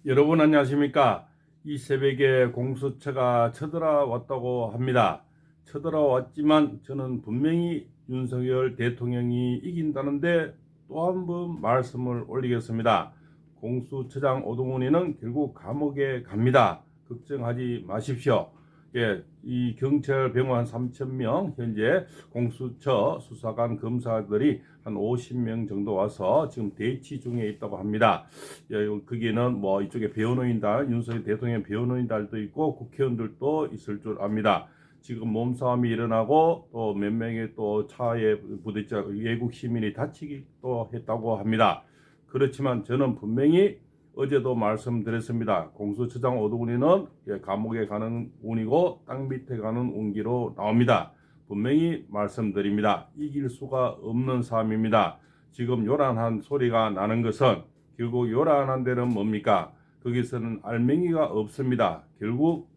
여러분 안녕하십니까? 이 새벽에 공수처가 쳐들어왔다고 합니다. 쳐들어왔지만 저는 분명히 윤석열 대통령이 이긴다는데 또 한 번 말씀을 올리겠습니다. 공수처장 오동훈이는 결국 감옥에 갑니다. 걱정하지 마십시오. 예, 이 경찰 병원 한 3,000명, 현재 공수처 수사관 검사들이 한 50명 정도 와서 지금 대치 중에 있다고 합니다. 예, 거기에는 뭐 이쪽에 배우노인단, 윤석열 대통령 배우노인단도 있고 국회의원들도 있을 줄 압니다. 지금 몸싸움이 일어나고 또 몇 명의 또 차에 부딪혀 외국 시민이 다치기도 했다고 합니다. 그렇지만 저는 분명히 어제도 말씀드렸습니다. 공수처장 오동훈이는 감옥에 가는 운이고 땅 밑에 가는 운기로 나옵니다. 분명히 말씀드립니다. 이길 수가 없는 싸움입니다. 지금 요란한 소리가 나는 것은 결국 요란한 데는 뭡니까? 거기서는 알맹이가 없습니다. 결국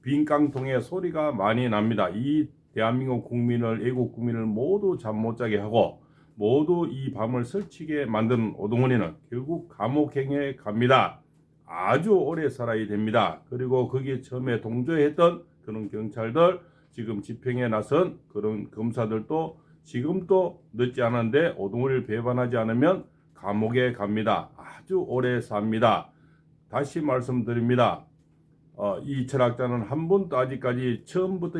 빈 깡통에 소리가 많이 납니다. 이 대한민국 국민을, 애국 국민을 모두 잠 못 자게 하고 모두 이 밤을 설치게 만든 오동훈이는 결국 감옥행에 갑니다. 아주 오래 살아야 됩니다. 그리고 거기에 처음에 동조했던 그런 경찰들, 지금 집행에 나선 그런 검사들도 지금도 늦지 않은데 오동훈을 배반하지 않으면 감옥에 갑니다. 아주 오래 삽니다. 다시 말씀드립니다. 이 철학자는 한 번도 아직까지 처음부터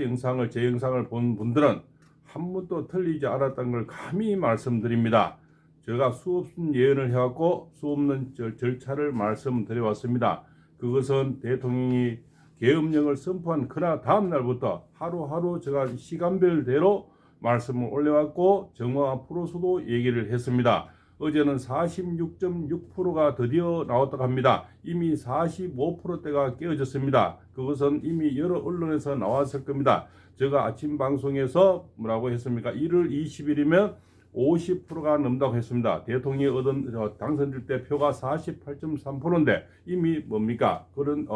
제 영상을 본 분들은 한 번도 틀리지 않았다는 걸 감히 말씀드립니다. 제가 수없는 예언을 해왔고 수없는 절차를 말씀드려왔습니다. 그것은 대통령이 계엄령을 선포한 그날 다음 날부터 하루하루 제가 시간별대로 말씀을 올려왔고 정화 프로수도 얘기를 했습니다. 어제는 46.6%가 드디어 나왔다고 합니다. 이미 45%대가 깨어졌습니다. 그것은 이미 여러 언론에서 나왔을 겁니다. 제가 아침 방송에서 뭐라고 했습니까? 1월 20일이면 50%가 넘다고 했습니다. 대통령이 얻은 당선될 때 표가 48.3%인데 이미 뭡니까? 그런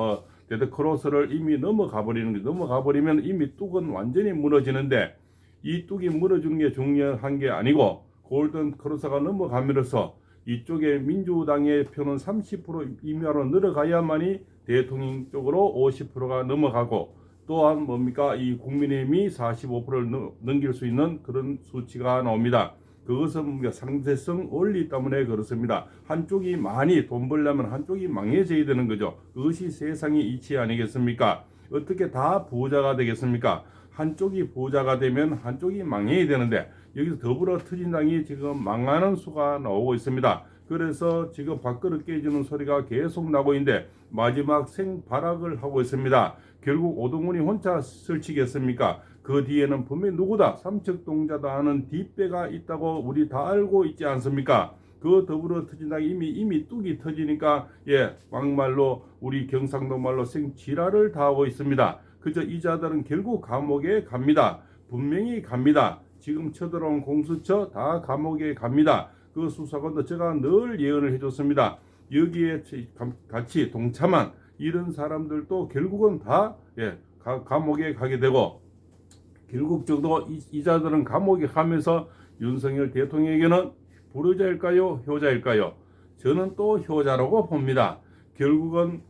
데드크로스를 이미 넘어가 버리면 이미 뚝은 완전히 무너지는데 이 뚝이 무너지는 게 중요한 게 아니고 골든 크로스가 넘어감으로써 이쪽에 민주당의 표는 30% 이하로 늘어가야만이 대통령 쪽으로 50%가 넘어가고 또한 뭡니까? 이 국민의힘이 45%를 넘길 수 있는 그런 수치가 나옵니다. 그것은 상대성 원리 때문에 그렇습니다. 한쪽이 많이 돈 벌려면 한쪽이 망해져야 되는 거죠. 그것이 세상의 이치 아니겠습니까? 어떻게 다 부자가 되겠습니까? 한쪽이 부자가 되면 한쪽이 망해야 되는데 여기서 더불어 터진당이 지금 망하는 수가 나오고 있습니다. 그래서 지금 밥그릇 깨지는 소리가 계속 나고 있는데 마지막 생발악을 하고 있습니다. 결국 오동훈이 혼자 설치겠습니까? 그 뒤에는 분명히 누구다 삼척동자다 하는 뒷배가 있다고 우리 다 알고 있지 않습니까? 그 더불어 터진당이 이미 뚝이 터지니까 막말로 우리 경상도 말로 생지랄을 다 하고 있습니다. 그저 이 자들은 결국 감옥에 갑니다. 분명히 갑니다. 지금 쳐들어온 공수처 다 감옥에 갑니다. 그 수사관도 제가 늘 예언을 해줬습니다. 여기에 같이 동참한 이런 사람들도 결국은 다 감옥에 가게 되고 결국적으로 이 자들은 감옥에 가면서 윤석열 대통령에게는 불효자일까요? 효자일까요? 저는 또 효자라고 봅니다. 결국은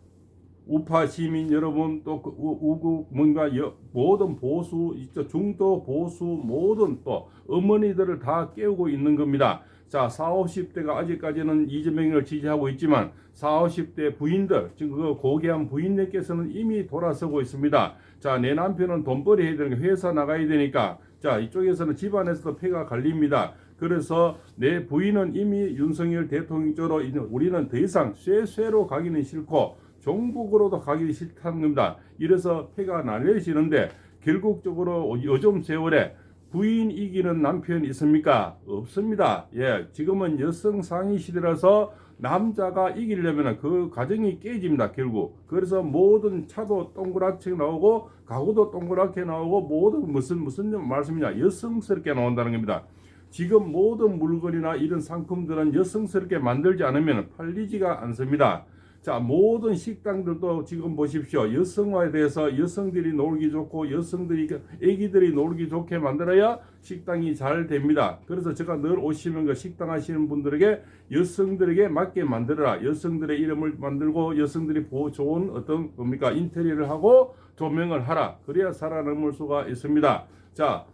우파 시민 여러분 또 우국 뭔가 모든 보수 중도 보수 모든 또 어머니들을 다 깨우고 있는 겁니다. 자, 40, 50대가 아직까지는 이재명을 지지하고 있지만 40, 50대 부인들 지금 그 고귀한 부인들께서는 이미 돌아서고 있습니다. 자, 내 남편은 돈벌이 해야 되니까 회사 나가야 되니까 자, 이쪽에서는 집안에서도 패가 갈립니다. 그래서 내 부인은 이미 윤석열 대통령 쪽으로 우리는 더 이상 쇠로 가기는 싫고 종북으로도 가기 싫다는 겁니다. 이래서 패가 나뉘어지는데 결국적으로 요즘 세월에 부인 이기는 남편 있습니까? 없습니다. 지금은 여성 상위 시대라서 남자가 이기려면 그 과정이 깨집니다. 결국. 그래서 모든 차도 동그랗게 나오고 가구도 동그랗게 나오고 모든 무슨 말씀이냐 여성스럽게 나온다는 겁니다. 지금 모든 물건이나 이런 상품들은 여성스럽게 만들지 않으면 팔리지가 않습니다. 자, 모든 식당들도 지금 보십시오. 여성화에 대해서 여성들이 놀기 좋고 여성들이 애기들이 놀기 좋게 만들어야 식당이 잘 됩니다. 그래서 제가 늘 오시면 그 식당 하시는 분들에게 여성들에게 맞게 만들어라. 여성들의 이름을 만들고 여성들이 좋은 어떤 뭡니까 인테리어를 하고 조명을 하라. 그래야 살아남을 수가 있습니다. 자,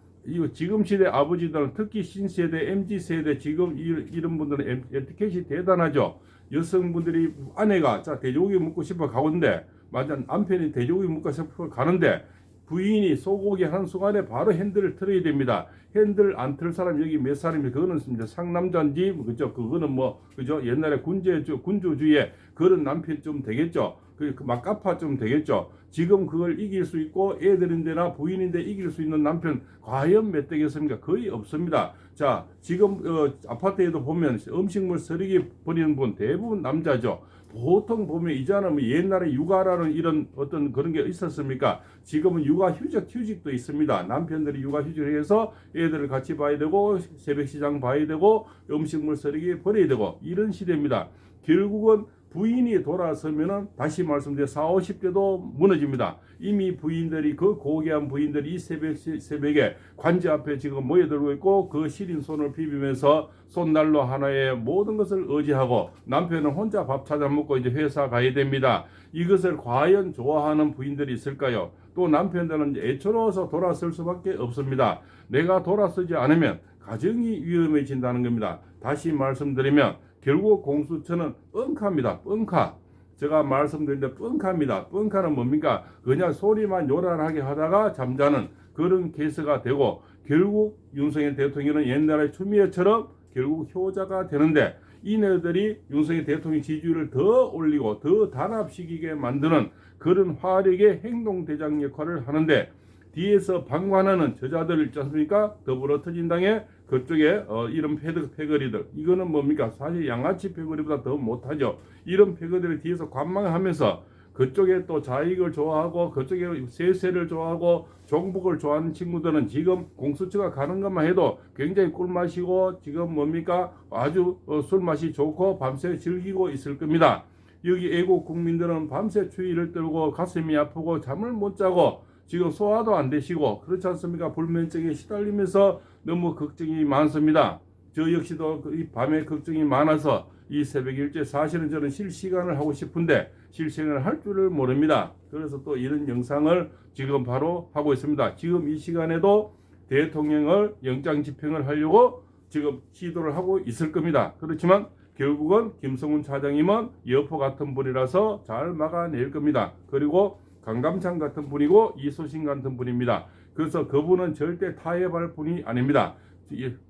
지금 시대 아버지들은 특히 신세대, MZ세대 지금 이런 분들은 에티켓이 대단하죠. 여성분들이 아내가 자 돼지고기 먹고 싶어 가는데 맞아 남편이 돼지고기 먹고 싶어 가는데 부인이 소고기 하는 순간에 바로 핸들을 틀어야 됩니다. 핸들 안 틀 사람 여기 몇 사람이 그거는 이제 상남자인지 그죠? 그거는 뭐 그죠? 옛날에 군주주의에 그런 남편 좀 되겠죠. 막 까파 좀 되겠죠. 지금 그걸 이길 수 있고 애들인데나 부인인데 이길 수 있는 남편 과연 몇 되겠습니까? 거의 없습니다. 자, 지금 아파트에도 보면 음식물 쓰레기 버리는 분 대부분 남자죠. 보통 보면 이제는 뭐 옛날에 육아라는 이런 어떤 그런 게 있었습니까? 지금은 휴직도 있습니다. 남편들이 육아휴직을 해서 애들을 같이 봐야 되고 새벽 시장 봐야 되고 음식물 쓰레기 버려야 되고 이런 시대입니다. 결국은 부인이 돌아서면은 다시 말씀드려 40, 50대도 무너집니다. 이미 부인들이 그 고귀한 부인들이 이 새벽에 관제 앞에 지금 모여들고 있고 그 시린 손을 비비면서 손난로 하나에 모든 것을 의지하고 남편은 혼자 밥 찾아 먹고 이제 회사 가야 됩니다. 이것을 과연 좋아하는 부인들이 있을까요? 또 남편들은 애처로워서 돌아설 수밖에 없습니다. 내가 돌아서지 않으면 가정이 위험해진다는 겁니다. 다시 말씀드리면 결국 공수처는 뻥카입니다. 뻥카. 제가 말씀드린데 뻥카입니다. 뻥카는 뭡니까? 그냥 소리만 요란하게 하다가 잠자는 그런 케이스가 되고 결국 윤석열 대통령은 옛날에 추미애처럼 결국 효자가 되는데 이네들이 윤석열 대통령 지지율을 더 올리고 더 단합시키게 만드는 그런 화력의 행동대장 역할을 하는데 뒤에서 방관하는 저자들 있지 않습니까? 더불어터진당의 그쪽에 이런 패거리들 이거는 뭡니까? 사실 양아치 패거리보다 더 못하죠. 이런 패거리를 뒤에서 관망하면서 그쪽에 또 자익을 좋아하고 그쪽에 세세를 좋아하고 종북을 좋아하는 친구들은 지금 공수처가 가는 것만 해도 굉장히 꿀맛이고 지금 뭡니까? 아주 술맛이 좋고 밤새 즐기고 있을 겁니다. 여기 애국 국민들은 밤새 추위를 떨고 가슴이 아프고 잠을 못 자고 지금 소화도 안 되시고 그렇지 않습니까? 불면증에 시달리면서 너무 걱정이 많습니다. 저 역시도 이 밤에 걱정이 많아서 이 새벽 일제 사실은 저는 실시간을 하고 싶은데 실시간을 할 줄을 모릅니다. 그래서 또 이런 영상을 지금 바로 하고 있습니다. 지금 이 시간에도 대통령을 영장 집행을 하려고 지금 시도를 하고 있을 겁니다. 그렇지만 결국은 김성훈 차장님은 여포 같은 분이라서 잘 막아낼 겁니다. 그리고 강감찬 같은 분이고 이소신 같은 분입니다. 그래서 그분은 절대 타협할 분이 아닙니다.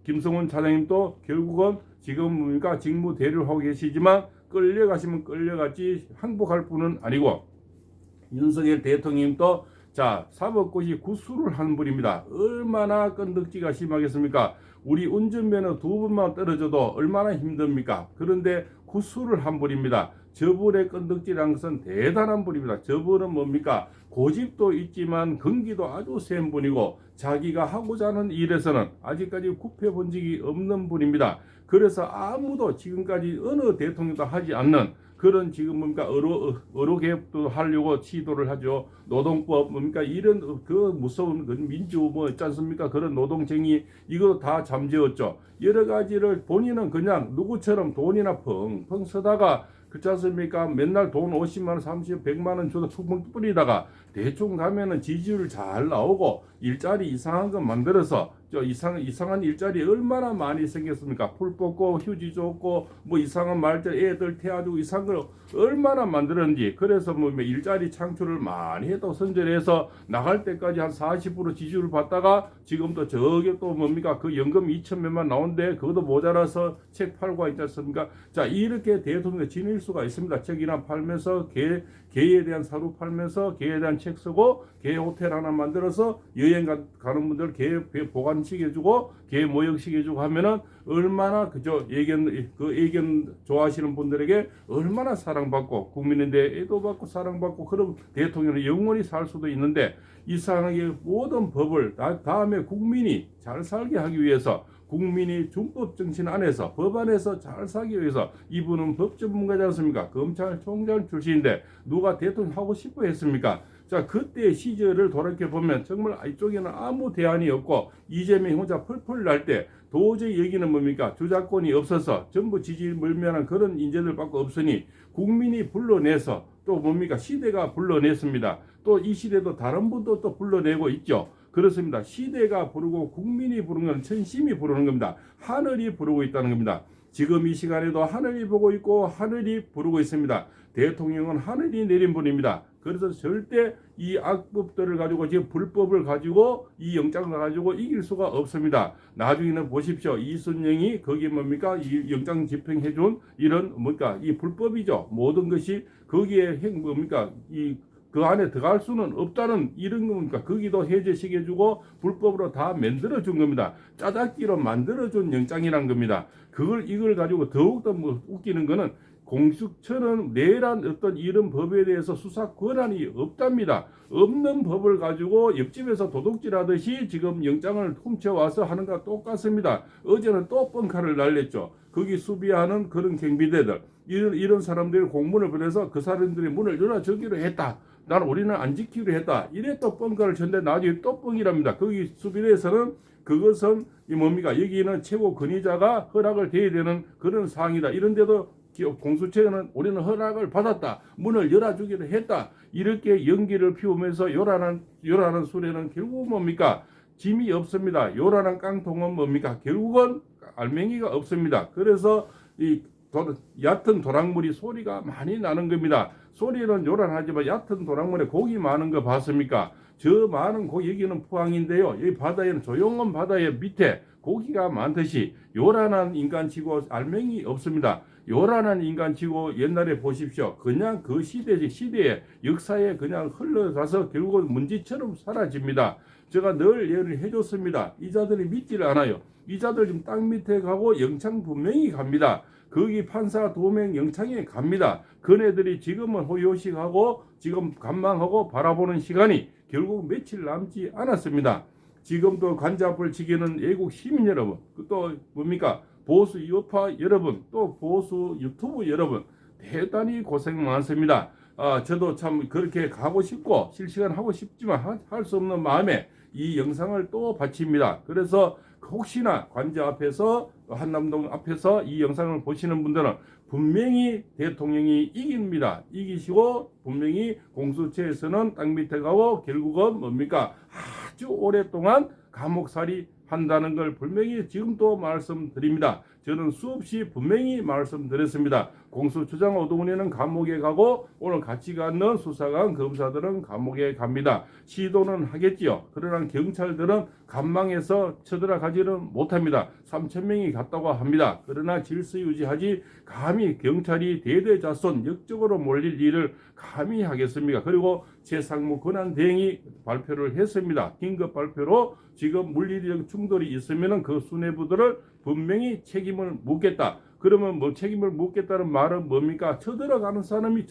김성훈 차장님도 결국은 지금 뭡니까 직무 대리를 하고 계시지만 끌려가시면 끌려갔지 항복할 분은 아니고 윤석열 대통령도 자 사법고시 구수를 하는 분입니다. 얼마나 건덕지가 심하겠습니까? 우리 운전면허 2번만 떨어져도 얼마나 힘듭니까? 그런데 구수를 한 분입니다. 저분의 건덕지라는 것은 대단한 분입니다. 저분은 뭡니까? 고집도 있지만 근기도 아주 센 분이고 자기가 하고자 하는 일에서는 아직까지 굽혀본 적이 없는 분입니다. 그래서 아무도 지금까지 어느 대통령도 하지 않는 그런 지금 뭡니까 의료 개혁도 하려고 시도를 하죠. 노동법 뭡니까 이런 그 무서운 그 민주 뭐 있지 않습니까? 그런 노동쟁이 이거 다 잠재웠죠. 여러 가지를 본인은 그냥 누구처럼 돈이나 펑펑 쓰다가 그렇지 않습니까? 맨날 돈 50만 원, 30, 100만 원 줘도 푹푹 뿌리다가 대충 가면은 지지율 잘 나오고 일자리 이상한 거 만들어서 이상한 일자리 얼마나 많이 생겼습니까? 풀 뽑고 휴지 줬고 뭐 이상한 말들 애들 태워주고 이상한 걸 얼마나 만들었는지 그래서 뭐 일자리 창출을 많이 해도 선전해서 나갈 때까지 한 40% 지지율을 받다가 지금도 저게 또 뭡니까? 그 연금 2,000몇만 나오는데 그것도 모자라서 책 팔고 있지 않습니까? 자 이렇게 대통령이 지닐 수가 있습니다. 책이나 팔면서 개에 대한 사료 팔면서 개에 대한 책 쓰고 개 호텔 하나 만들어서 여행 가는 분들 개 보관식 해주고 개 모형식 해주고 하면은 얼마나 그저 애견 좋아하시는 분들에게 얼마나 사랑받고 국민인데 애도받고 사랑받고 그런 대통령은 영원히 살 수도 있는데 이상하게 모든 법을 다음에 국민이 잘 살게 하기 위해서 국민이 준법 정신 안에서 법 안에서 잘 살기 위해서 이분은 법 전문가지 않습니까? 검찰총장 출신인데 누가 대통령 하고 싶어 했습니까? 자, 그때 시절을 돌이켜보면 정말 이쪽에는 아무 대안이 없고 이재명이 혼자 펄펄 날 때 도저히 여기는 뭡니까? 주자권이 없어서 전부 지지멀면한 그런 인재들밖에 없으니 국민이 불러내서 또 뭡니까? 시대가 불러냈습니다. 또 이 시대도 다른 분도 또 불러내고 있죠. 그렇습니다. 시대가 부르고 국민이 부르는 건 천심이 부르는 겁니다. 하늘이 부르고 있다는 겁니다. 지금 이 시간에도 하늘이 보고 있고 하늘이 부르고 있습니다. 대통령은 하늘이 내린 분입니다. 그래서 절대 이 악법들을 가지고 지금 불법을 가지고 이 영장을 가지고 이길 수가 없습니다. 나중에는 보십시오. 이순영이 거기 뭡니까? 이 영장 집행해준 이런 뭡니까? 이 불법이죠. 모든 것이 거기에 뭡니까? 그 안에 들어갈 수는 없다는 이런 겁니까? 거기도 해제시켜주고 불법으로 다 만들어준 겁니다. 짜잘기로 만들어준 영장이란 겁니다. 이걸 가지고 더욱더 웃기는 거는 공수처는 내란 어떤 이런 법에 대해서 수사 권한이 없답니다. 없는 법을 가지고 옆집에서 도둑질하듯이 지금 영장을 훔쳐와서 하는 것과 똑같습니다. 어제는 또 뻥카를 날렸죠. 거기 수비하는 그런 경비대들 이런 사람들이 공문을 보내서 그 사람들이 문을 열어주기로 했다. 우리는 안 지키기로 했다. 이래 또 뻥카를 쳤는데 나중에 또 뻥이랍니다. 거기 수비대에서는 그것은 뭡니까? 여기는 최고 권위자가 허락을 대야 되는 그런 사항이다. 이런데도 공수처는 우리는 허락을 받았다. 문을 열어주기로 했다. 이렇게 연기를 피우면서 요란한 수레는 결국 뭡니까? 짐이 없습니다. 요란한 깡통은 뭡니까? 결국은 알맹이가 없습니다. 그래서 얕은 도랑물이 소리가 많이 나는 겁니다. 소리는 요란하지만 얕은 도랑물에 고기 많은 거 봤습니까? 저 많은 고기 여기는 포항인데요. 여기 바다에는 조용한 바다의 밑에 고기가 많듯이 요란한 인간치고 알맹이 없습니다. 요란한 인간치고 옛날에 보십시오. 그냥 그 시대의 역사에 그냥 흘러가서 결국은 먼지처럼 사라집니다. 제가 늘 예를 해줬습니다. 이 자들이 믿지를 않아요. 이 자들 지금 땅 밑에 가고 영창 분명히 갑니다. 거기 판사 도명 영창에 갑니다. 그네들이 지금은 호요식하고 지금 관망하고 바라보는 시간이 결국 며칠 남지 않았습니다. 지금도 관자불 지키는 애국 시민 여러분, 또 뭡니까? 보수 유파 여러분, 또 보수 유튜브 여러분, 대단히 고생 많습니다. 저도 참 그렇게 가고 싶고 실시간 하고 싶지만 할 수 없는 마음에 이 영상을 또 바칩니다. 그래서 혹시나 관저 앞에서 한남동 앞에서 이 영상을 보시는 분들은 분명히 대통령이 이깁니다. 이기시고 분명히 공수처에서는 땅 밑에 가고 결국은 뭡니까? 아주 오랫동안 감옥살이 한다는 걸 분명히 지금도 말씀드립니다. 저는 수없이 분명히 말씀드렸습니다. 공수처장 오동훈이는 감옥에 가고 오늘 같이 가는 수사관 검사들은 감옥에 갑니다. 시도는 하겠지요. 그러나 경찰들은 감망해서 쳐들어가지는 못합니다. 3,000명이 갔다고 합니다. 그러나 질서 유지하지 감히 경찰이 대대자손 역적으로 몰릴 일을 감히 하겠습니까? 그리고 최상무 권한대행이 발표를 했습니다. 긴급 발표로 지금 물리적 충돌이 있으면 그 수뇌부들을 분명히 책임을 묻겠다. 그러면 책임을 묻겠다는 말은 뭡니까? 쳐들어가는 사람이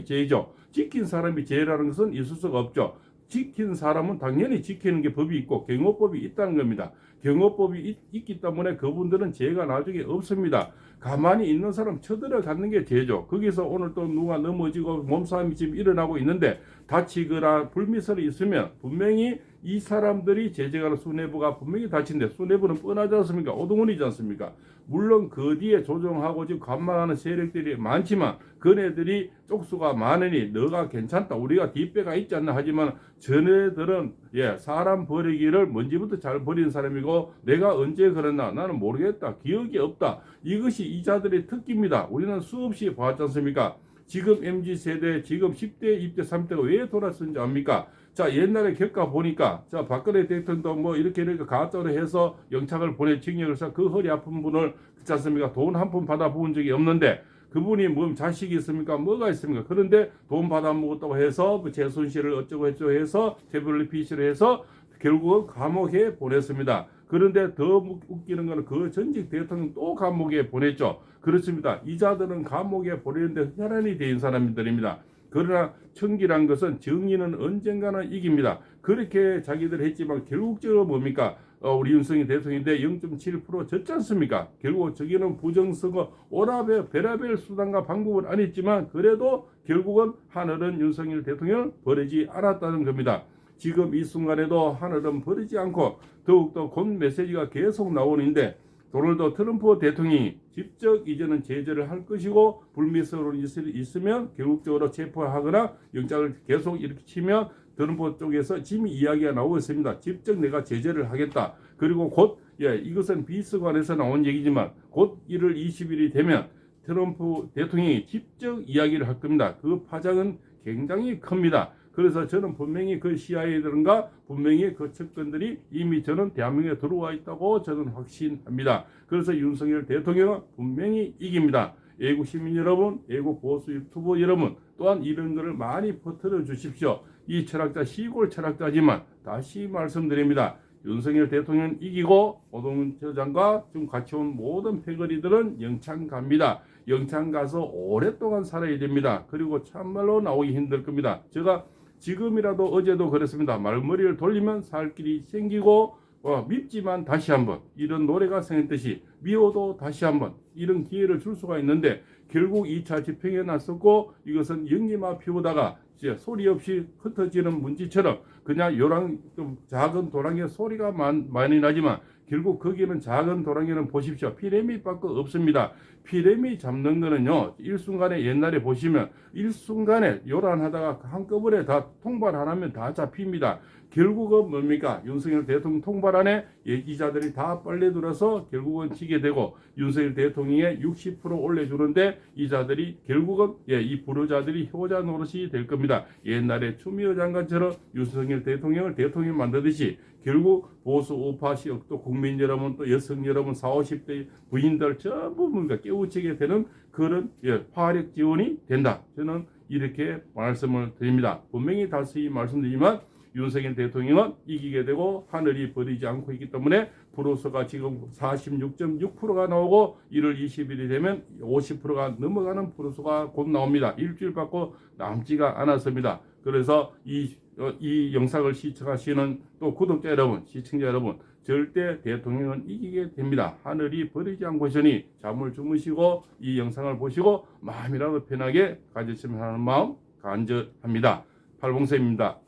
죄죠. 지킨 사람이 죄라는 것은 있을 수가 없죠. 지킨 사람은 당연히 지키는 게 법이 있고 경호법이 있다는 겁니다. 경호법이 있기 때문에 그분들은 죄가 나중에 없습니다. 가만히 있는 사람 쳐들어가는 게 죄죠. 거기서 오늘 또 누가 넘어지고 몸싸움이 지금 일어나고 있는데 다치거나 불미설이 있으면 분명히 이 사람들이 제재가는 수뇌부가 분명히 다친데 수뇌부는 뻔하지 않습니까? 오동훈이지 않습니까? 물론 그 뒤에 조정하고 지금 관망하는 세력들이 많지만 그네들이 쪽수가 많으니 너가 괜찮다. 우리가 뒷배가 있지 않나 하지만 저네들은 사람 버리기를 먼지부터 잘 버리는 사람이고 내가 언제 그랬나 나는 모르겠다. 기억이 없다. 이것이 이 자들의 특기입니다. 우리는 수없이 봤지 않습니까? 지금 MZ세대 지금 10대, 20대, 30대가 왜 돌아서는지 압니까? 자, 옛날에 겪어보니까, 자, 박근혜 대통령도 이렇게 가짜로 해서 영창을 징역을 해서 그 허리 아픈 분을, 그렇지 않습니까? 돈 한 푼 받아본 적이 없는데, 그분이 뭐 자식이 있습니까? 뭐가 있습니까? 그런데 돈 받아먹었다고 해서, 재순실을 어쩌고 저쩌고 해서, 태블릿 해서, 결국은 감옥에 보냈습니다. 그런데 더 웃기는 거는 그 전직 대통령 또 감옥에 보냈죠. 그렇습니다. 이자들은 감옥에 보내는데 혈안이 된 사람들입니다. 그러나 청기란 것은 정의는 언젠가는 이깁니다. 그렇게 자기들 했지만 결국적으로 뭡니까? 우리 윤석열 대통령인데 0.7% 졌지 않습니까? 결국 저기는 부정선거 오라벨 베라벨 수단과 방법은 아니지만 그래도 결국은 하늘은 윤석열 대통령을 버리지 않았다는 겁니다. 지금 이 순간에도 하늘은 버리지 않고 더욱더 곧 메시지가 계속 나오는데 도널드 트럼프 대통령이 직접 이제는 제재를 할 것이고 불미스러운 일이 있으면 결국적으로 체포하거나 영장을 계속 이렇게 치면 트럼프 쪽에서 지금 이야기가 나오고 있습니다. 직접 내가 제재를 하겠다. 그리고 곧 이것은 비서관에서 나온 얘기지만 곧 1월 20일이 되면 트럼프 대통령이 직접 이야기를 할 겁니다. 그 파장은 굉장히 큽니다. 그래서 저는 분명히 그 CIA들과 분명히 그 측근들이 이미 저는 대한민국에 들어와 있다고 저는 확신합니다. 그래서 윤석열 대통령은 분명히 이깁니다. 애국 시민 여러분, 애국 보수 유튜버 여러분, 또한 이런 것을 많이 퍼뜨려 주십시오. 이 철학자 시골 철학자지만 다시 말씀드립니다. 윤석열 대통령 이기고 오동훈 처장과 지금 같이 온 모든 패거리들은 영창 갑니다. 영창 가서 오랫동안 살아야 됩니다. 그리고 참말로 나오기 힘들 겁니다. 제가 지금이라도 어제도 그랬습니다. 말머리를 돌리면 살 길이 생기고 밉지만 다시 한번 이런 노래가 생겼듯이 미워도 다시 한번 이런 기회를 줄 수가 있는데 결국 2차 집행에 나섰고 이것은 영리마 피우다가 소리 없이 흩어지는 문지처럼 그냥 요랑 좀 작은 도랑의 소리가 많이 나지만 결국 거기는 작은 도랑이는 보십시오. 피레미밖에 없습니다. 피레미 잡는 거는요. 일순간에 옛날에 보시면 일순간에 요란하다가 한꺼번에 다 통발 안 하면 다 잡힙니다. 결국은 뭡니까? 윤석열 대통령 통발 안에 이자들이 다 빨려들어서 결국은 지게 되고 윤석열 대통령의 60% 올려주는데 이자들이 결국은 이 불효자들이 효자 노릇이 될 겁니다. 옛날에 추미애 장관처럼 윤석열 대통령을 대통령 만들듯이 결국 보수 우파 또 국민 여러분 또 여성 여러분 40, 50대 부인들 전부 뭔가 깨우치게 되는 그런 화력 지원이 된다. 저는 이렇게 말씀을 드립니다. 분명히 다시 말씀드리지만 윤석열 대통령은 이기게 되고 하늘이 버리지 않고 있기 때문에 프로수가 지금 46.6%가 나오고 1월 20일이 되면 50%가 넘어가는 프로수가 곧 나옵니다. 일주일 받고 남지가 않았습니다. 그래서 이 영상을 시청하시는 또 구독자 여러분, 시청자 여러분 절대 대통령은 이기게 됩니다. 하늘이 버리지 않고 있으니 잠을 주무시고 이 영상을 보시고 마음이라도 편하게 가졌으면 하는 마음 간절합니다. 팔봉쌤입니다.